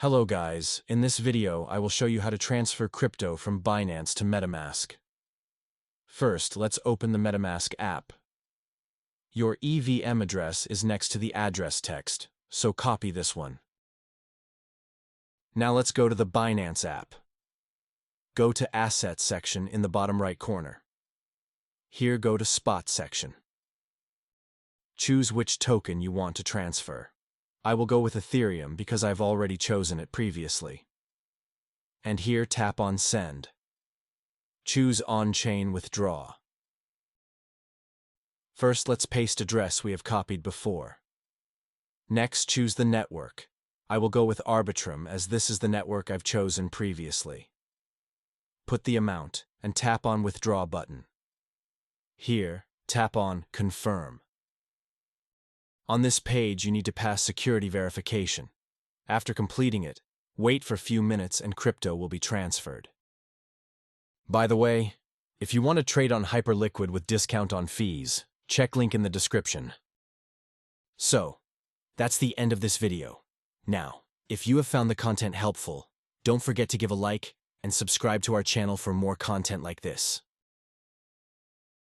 Hello guys, in this video I will show you how to transfer crypto from Binance to Metamask. First, let's open the Metamask app. Your EVM address is next to the address text, so copy this one. Now let's go to the Binance app. Go to Assets section in the bottom right corner. Here go to Spot section. Choose which token you want to transfer. I will go with Ethereum because I've already chosen it previously. And here tap on Send. Choose On-Chain Withdraw. First, let's paste address we have copied before. Next, choose the network. I will go with Arbitrum as this is the network I've chosen previously. Put the amount and tap on Withdraw button. Here, tap on Confirm. On this page, you need to pass security verification. After completing it, wait for a few minutes and crypto will be transferred. By the way, if you want to trade on Hyperliquid with discount on fees, check link in the description. So, that's the end of this video. Now, if you have found the content helpful, don't forget to give a like and subscribe to our channel for more content like this.